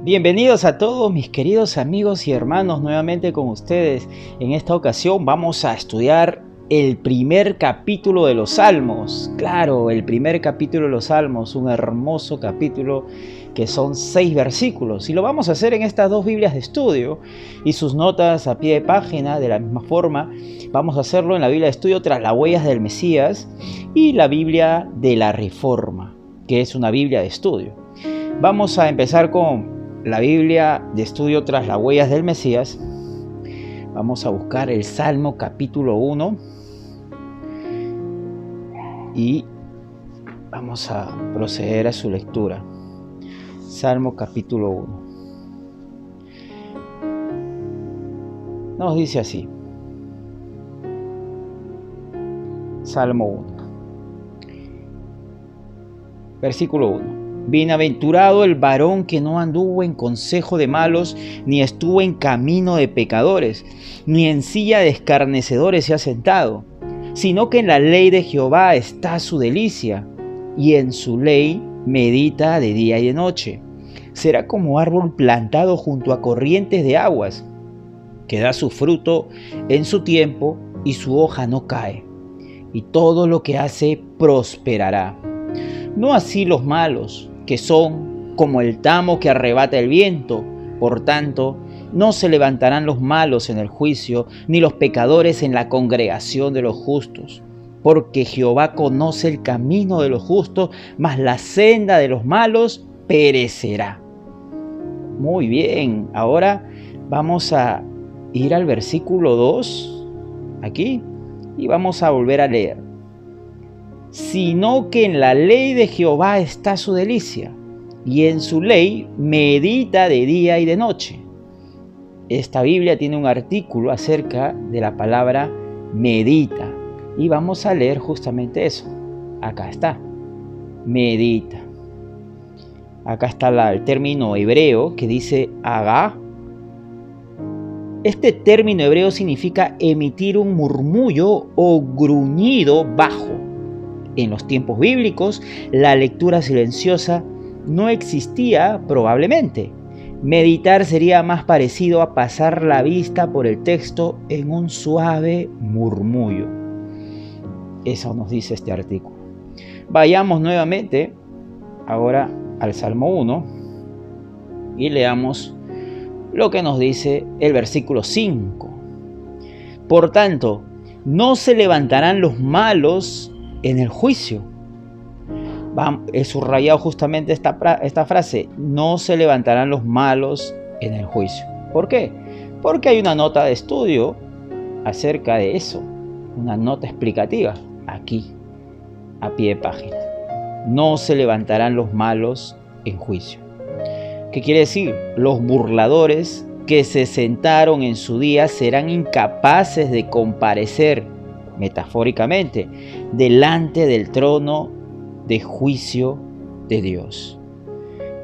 Bienvenidos a todos mis queridos amigos y hermanos, nuevamente con ustedes. En esta ocasión vamos a estudiar el primer capítulo de los Salmos. Claro, el primer capítulo de los Salmos, un hermoso capítulo que son 6 versículos. Y lo vamos a hacer en estas dos Biblias de estudio y sus notas a pie de página. De la misma forma, vamos a hacerlo en la Biblia de estudio Tras las Huellas del Mesías y la Biblia de la Reforma, que es una Biblia de estudio. Vamos a empezar con la Biblia de estudio Tras las Huellas del Mesías. Vamos a buscar el Salmo capítulo 1 y vamos a proceder a su lectura. Salmo capítulo 1. Nos dice así. Salmo 1. Versículo 1. Bienaventurado el varón que no anduvo en consejo de malos, ni estuvo en camino de pecadores, ni en silla de escarnecedores se ha sentado, sino que en la ley de Jehová está su delicia, y en su ley medita de día y de noche. Será como árbol plantado junto a corrientes de aguas, que da su fruto en su tiempo, y su hoja no cae, y todo lo que hace prosperará. No así los malos, que son como el tamo que arrebata el viento. Por tanto, no se levantarán los malos en el juicio, ni los pecadores en la congregación de los justos. Porque Jehová conoce el camino de los justos, mas la senda de los malos perecerá. Muy bien, ahora vamos a ir al versículo 2, aquí, y vamos a volver a leer. Sino que en la ley de Jehová está su delicia, y en su ley medita de día y de noche. Esta Biblia tiene un artículo acerca de la palabra medita, y vamos a leer justamente eso. Acá está, medita. Acá está el término hebreo que dice agá. Este término hebreo significa emitir un murmullo o gruñido bajo. En los tiempos bíblicos, la lectura silenciosa no existía probablemente. Meditar sería más parecido a pasar la vista por el texto en un suave murmullo. Eso nos dice este artículo. Vayamos nuevamente ahora al Salmo 1 y leamos lo que nos dice el versículo 5. Por tanto, no se levantarán los malos en el juicio. He subrayado justamente esta frase. No se levantarán los malos en el juicio. ¿Por qué? Porque hay una nota de estudio acerca de eso. Una nota explicativa aquí, a pie de página. No se levantarán los malos en juicio. ¿Qué quiere decir? Los burladores que se sentaron en su día serán incapaces de comparecer, metafóricamente, delante del trono de juicio de Dios.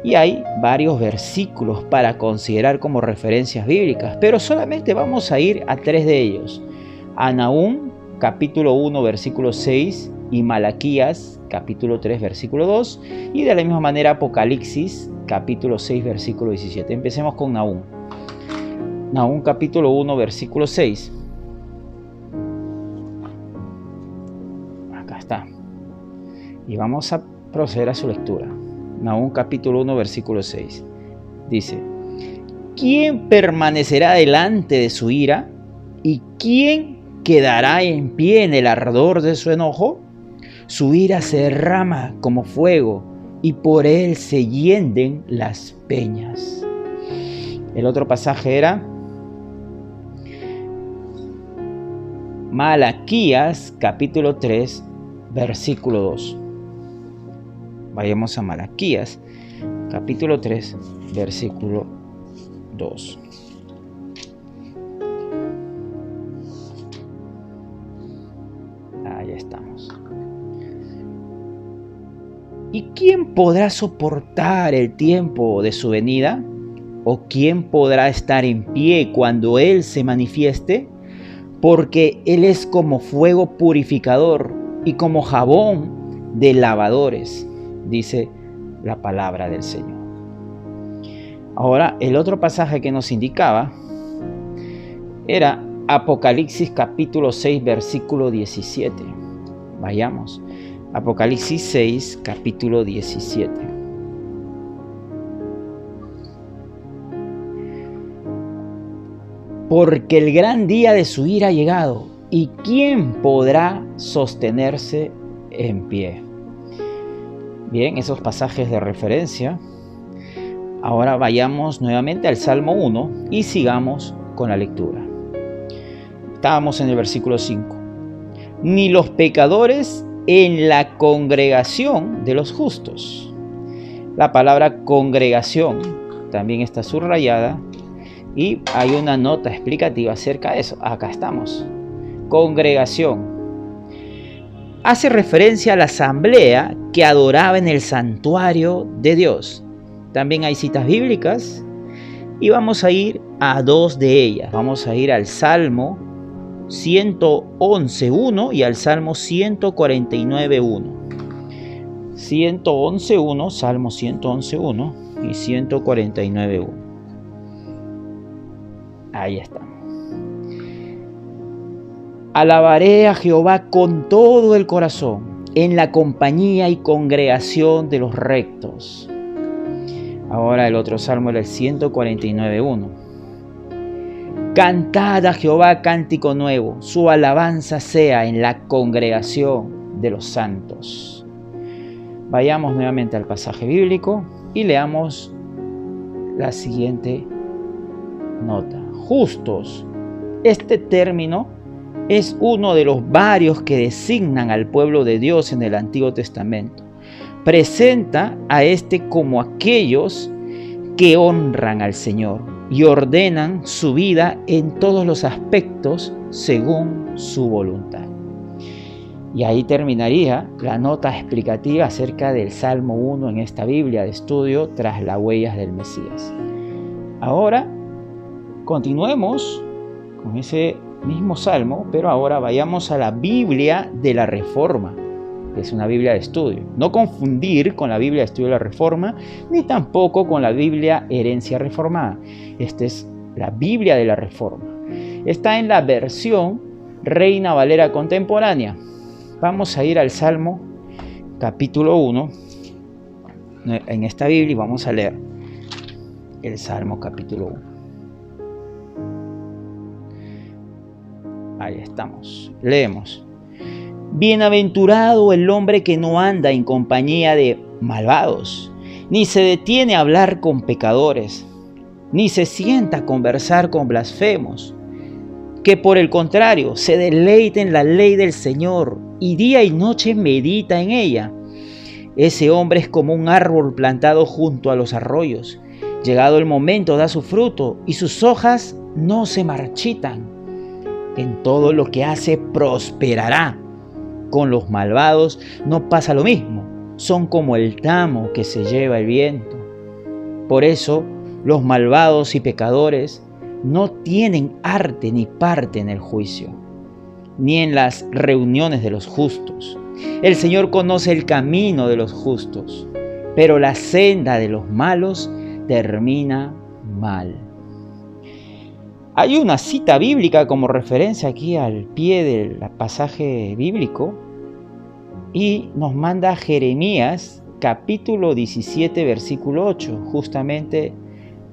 Y hay varios versículos para considerar como referencias bíblicas, pero solamente vamos a ir a 3 de ellos. A Nahum, capítulo 1, versículo 6, y Malaquías, capítulo 3, versículo 2, y de la misma manera Apocalipsis, capítulo 6, versículo 17. Empecemos con Nahum. Nahum, capítulo 1, versículo 6. Y vamos a proceder a su lectura. Nahum capítulo 1 versículo 6. Dice: ¿quién permanecerá delante de su ira? ¿Y quién quedará en pie en el ardor de su enojo? Su ira se derrama como fuego, y por él se hienden las peñas. El otro pasaje era Malaquías capítulo 3 versículo 2. Vayamos a Malaquías, capítulo 3, versículo 2. Ahí estamos. ¿Y quién podrá soportar el tiempo de su venida? ¿O quién podrá estar en pie cuando Él se manifieste? Porque Él es como fuego purificador y como jabón de lavadores, dice la palabra del Señor. Ahora, el otro pasaje que nos indicaba era Apocalipsis capítulo 6, versículo 17. Vayamos. Apocalipsis 6, capítulo 17. Porque el gran día de su ira ha llegado, ¿y quién podrá sostenerse en pie? Bien, esos pasajes de referencia. Ahora vayamos nuevamente al Salmo 1 y sigamos con la lectura. Estábamos en el versículo 5. Ni los pecadores en la congregación de los justos. La palabra congregación también está subrayada y hay una nota explicativa acerca de eso. Acá estamos. Congregación. Hace referencia a la asamblea que adoraba en el santuario de Dios. También hay citas bíblicas y vamos a ir a dos de ellas. Vamos a ir al Salmo 111.1 y al Salmo 149.1. 111.1, Salmo 111.1 y 149.1. Ahí está. Alabaré a Jehová con todo el corazón, en la compañía y congregación de los rectos. Ahora el otro salmo era el 149.1. Cantad a Jehová cántico nuevo, su alabanza sea en la congregación de los santos. Vayamos nuevamente al pasaje bíblico y leamos la siguiente nota. Justos. Este término es uno de los varios que designan al pueblo de Dios en el Antiguo Testamento. Presenta a este como aquellos que honran al Señor y ordenan su vida en todos los aspectos según su voluntad. Y ahí terminaría la nota explicativa acerca del Salmo 1 en esta Biblia de estudio tras las huellas del Mesías. Ahora continuemos con ese mismo salmo, pero ahora vayamos a la Biblia de la Reforma, que es una Biblia de estudio. No confundir con la Biblia de estudio de la Reforma, ni tampoco con la Biblia Herencia Reformada. Esta es la Biblia de la Reforma. Está en la versión Reina Valera Contemporánea. Vamos a ir al Salmo capítulo 1 en esta Biblia y vamos a leer el Salmo capítulo 1. Ahí estamos. Leemos. Bienaventurado el hombre que no anda en compañía de malvados, ni se detiene a hablar con pecadores, ni se sienta a conversar con blasfemos, que por el contrario se deleite en la ley del Señor y día y noche medita en ella. Ese hombre es como un árbol plantado junto a los arroyos. Llegado el momento da su fruto y sus hojas no se marchitan. En todo lo que hace prosperará. Con los malvados no pasa lo mismo. Son como el tamo que se lleva el viento. Por eso los malvados y pecadores no tienen arte ni parte en el juicio, ni en las reuniones de los justos. El Señor conoce el camino de los justos, pero la senda de los malos termina mal. Hay una cita bíblica como referencia aquí al pie del pasaje bíblico y nos manda Jeremías capítulo 17 versículo 8, justamente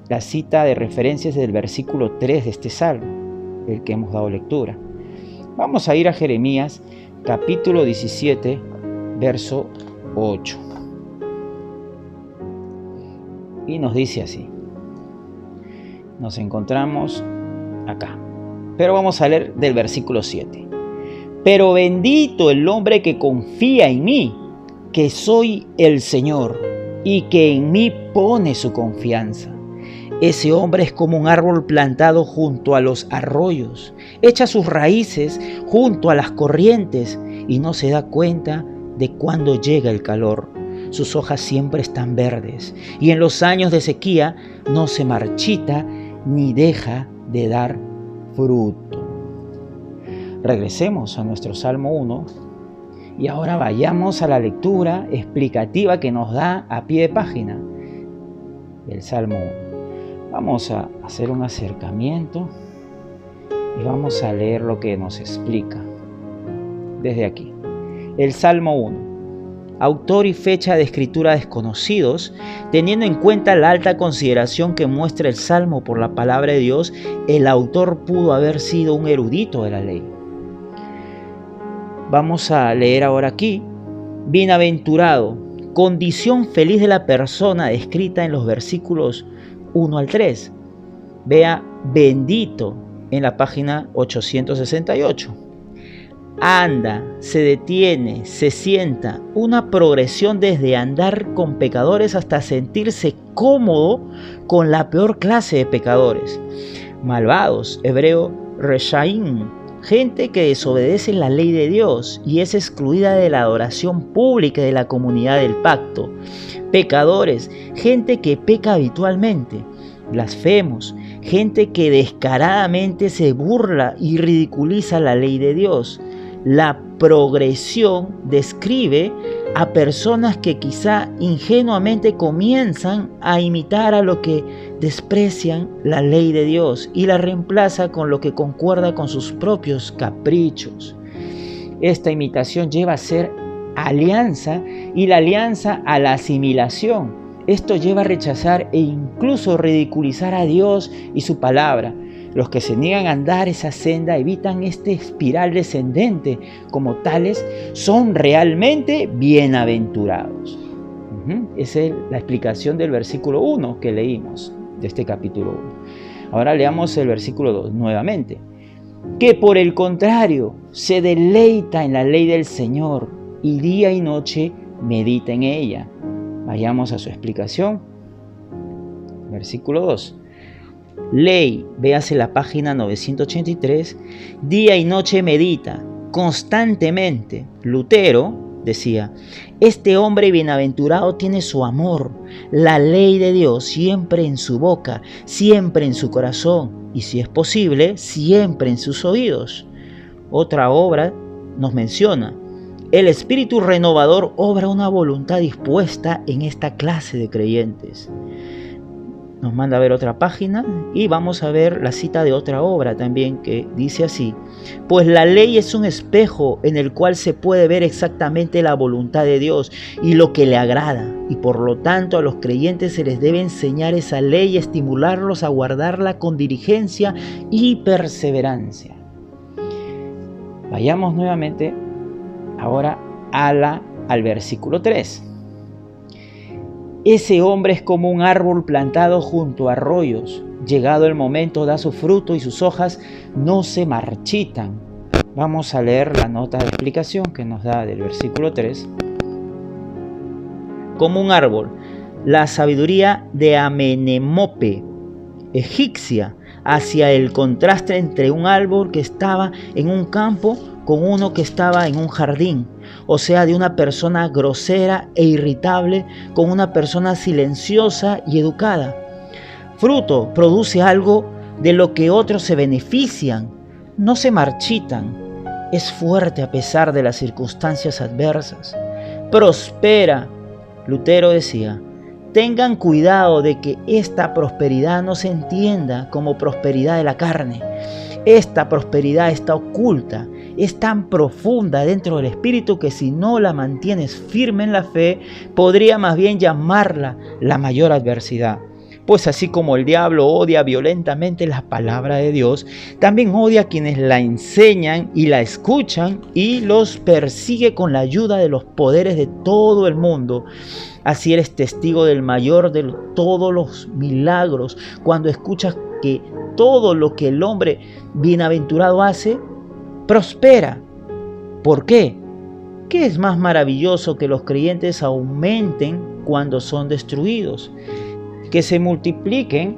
la cita de referencia es del versículo 3 de este salmo, el que hemos dado lectura. Vamos a ir a Jeremías capítulo 17 verso 8 y nos dice así. Nos encontramos acá. Pero vamos a leer del versículo 7. Pero bendito el hombre que confía en mí, que soy el Señor, y que en mí pone su confianza. Ese hombre es como un árbol plantado junto a los arroyos, echa sus raíces junto a las corrientes y no se da cuenta de cuándo llega el calor. Sus hojas siempre están verdes y en los años de sequía no se marchita ni deja de dar fruto. Regresemos a nuestro Salmo 1 y ahora vayamos a la lectura explicativa que nos da a pie de página el Salmo 1. Vamos a hacer un acercamiento y vamos a leer lo que nos explica desde aquí. El Salmo 1. Autor y fecha de escritura desconocidos. Teniendo en cuenta la alta consideración que muestra el Salmo por la palabra de Dios, el autor pudo haber sido un erudito de la ley. Vamos a leer ahora aquí. Bienaventurado, condición feliz de la persona descrita en los versículos 1 al 3. Vea bendito en la página 868. Anda, se detiene, se sienta, una progresión desde andar con pecadores hasta sentirse cómodo con la peor clase de pecadores. Malvados, hebreo reshaim, gente que desobedece la ley de Dios y es excluida de la adoración pública de la comunidad del pacto. Pecadores, gente que peca habitualmente. Blasfemos, gente que descaradamente se burla y ridiculiza la ley de Dios. La progresión describe a personas que quizá ingenuamente comienzan a imitar a lo que desprecian la ley de Dios y la reemplaza con lo que concuerda con sus propios caprichos. Esta imitación lleva a ser alianza y la alianza a la asimilación. Esto lleva a rechazar e incluso ridiculizar a Dios y su palabra. Los que se niegan a andar esa senda evitan esta espiral descendente. Como tales, son realmente bienaventurados. Esa es la explicación del versículo 1 que leímos de este capítulo 1. Ahora leamos el versículo 2 nuevamente. Que por el contrario, se deleita en la ley del Señor y día y noche medita en ella. Vayamos a su explicación. Versículo 2. Ley, véase la página 983, día y noche medita, constantemente. Lutero decía, este hombre bienaventurado tiene su amor, la ley de Dios siempre en su boca, siempre en su corazón y si es posible, siempre en sus oídos. Otra obra nos menciona, el Espíritu renovador obra una voluntad dispuesta en esta clase de creyentes. Nos manda a ver otra página y vamos a ver la cita de otra obra también que dice así. Pues la ley es un espejo en el cual se puede ver exactamente la voluntad de Dios y lo que le agrada. Y por lo tanto a los creyentes se les debe enseñar esa ley y estimularlos a guardarla con diligencia y perseverancia. Vayamos nuevamente ahora al versículo 3. Ese hombre es como un árbol plantado junto a arroyos. Llegado el momento da su fruto y sus hojas no se marchitan. Vamos a leer la nota de explicación que nos da del versículo 3. Como un árbol, la sabiduría de Amenemope, egipcia, hacia el contraste entre un árbol que estaba en un campo con uno que estaba en un jardín, o sea, de una persona grosera e irritable con una persona silenciosa y educada. Fruto produce algo de lo que otros se benefician, no se marchitan, es fuerte a pesar de las circunstancias adversas, prospera. Lutero decía, tengan cuidado de que esta prosperidad no se entienda como prosperidad de la carne. Esta prosperidad está oculta, es tan profunda dentro del espíritu que si no la mantienes firme en la fe, podría más bien llamarla la mayor adversidad. Pues así como el diablo odia violentamente la palabra de Dios, también odia a quienes la enseñan y la escuchan y los persigue con la ayuda de los poderes de todo el mundo. Así eres testigo del mayor de todos los milagros cuando escuchas que todo lo que el hombre bienaventurado hace, prospera. ¿Por qué? ¿Qué es más maravilloso que los creyentes aumenten cuando son destruidos? Que se multipliquen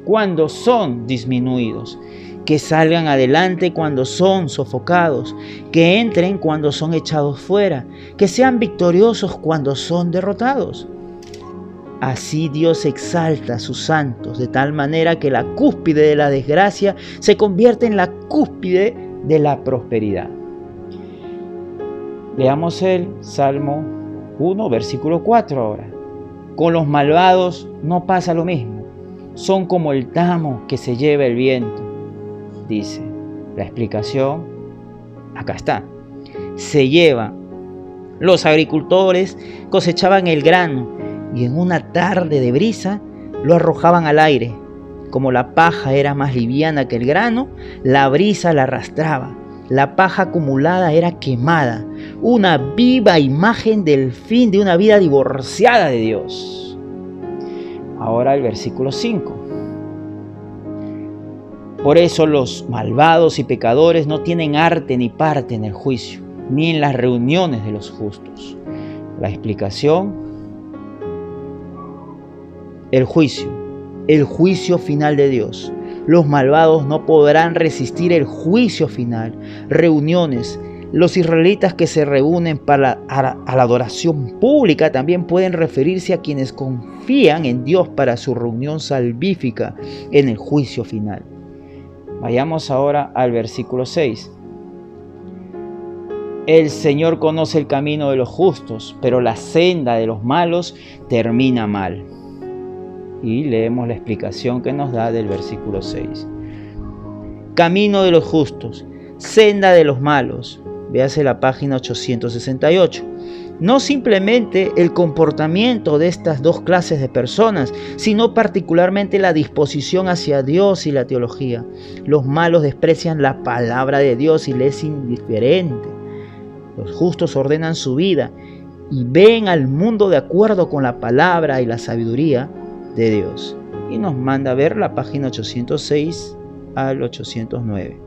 cuando son disminuidos, que salgan adelante cuando son sofocados, que entren cuando son echados fuera, que sean victoriosos cuando son derrotados. Así Dios exalta a sus santos de tal manera que la cúspide de la desgracia se convierte en la cúspide de la prosperidad. Leamos el Salmo 1, versículo 4 ahora. Con los malvados no pasa lo mismo. son como el tamo que se lleva el viento. Dice, la explicación, acá está. Se lleva. Los agricultores cosechaban el grano y en una tarde de brisa lo arrojaban al aire. Como la paja era más liviana que el grano, la brisa la arrastraba. La paja acumulada era quemada, una viva imagen del fin de una vida divorciada de Dios. Ahora el versículo 5. Por eso los malvados y pecadores no tienen arte ni parte en el juicio, ni en las reuniones de los justos. La explicación, el juicio final de Dios. Los malvados no podrán resistir el juicio final. Reuniones. Los israelitas que se reúnen a la adoración pública también pueden referirse a quienes confían en Dios para su reunión salvífica en el juicio final. Vayamos ahora al versículo 6. El Señor conoce el camino de los justos, pero la senda de los malos termina mal. Y leemos la explicación que nos da del versículo 6. Camino de los justos, senda de los malos. Véase la página 868. No simplemente el comportamiento de estas dos clases de personas, sino particularmente la disposición hacia Dios y la teología. Los malos desprecian la palabra de Dios y le es indiferente. Los justos ordenan su vida y ven al mundo de acuerdo con la palabra y la sabiduría de Dios. Y nos manda a ver la página 806 al 809.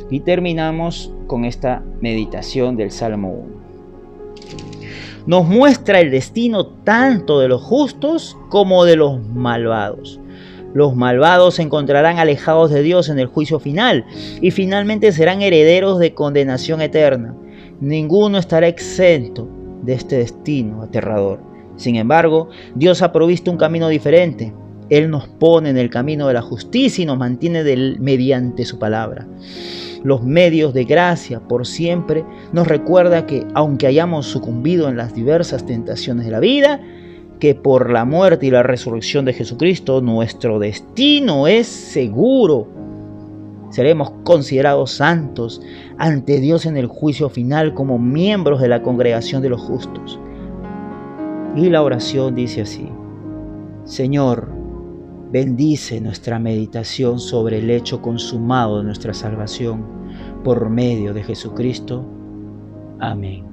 Y terminamos con esta meditación del Salmo 1. Nos muestra el destino tanto de los justos como de los malvados. Los malvados se encontrarán alejados de Dios en el juicio final y finalmente serán herederos de condenación eterna. Ninguno estará exento de este destino aterrador. Sin embargo, Dios ha provisto un camino diferente. Él nos pone en el camino de la justicia y nos mantiene mediante su palabra. Los medios de gracia por siempre nos recuerda que, aunque hayamos sucumbido en las diversas tentaciones de la vida, que por la muerte y la resurrección de Jesucristo, nuestro destino es seguro. Seremos considerados santos ante Dios en el juicio final como miembros de la congregación de los justos. Y la oración dice así: Señor, bendice nuestra meditación sobre el hecho consumado de nuestra salvación por medio de Jesucristo. Amén.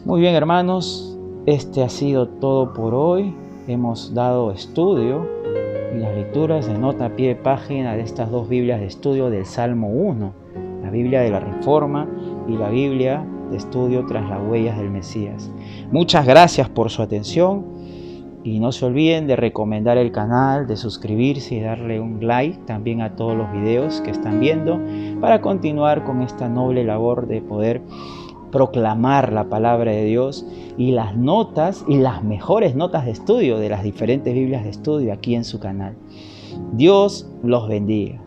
Muy bien, hermanos, este ha sido todo por hoy. Hemos dado estudio y las lecturas de nota a pie de página de estas dos Biblias de estudio del Salmo 1, la Biblia de la Reforma y la Biblia de estudio tras las huellas del Mesías. Muchas gracias por su atención y no se olviden de recomendar el canal, de suscribirse y darle un like también a todos los videos que están viendo para continuar con esta noble labor de poder proclamar la palabra de Dios y las notas y las mejores notas de estudio de las diferentes Biblias de estudio aquí en su canal. Dios los bendiga.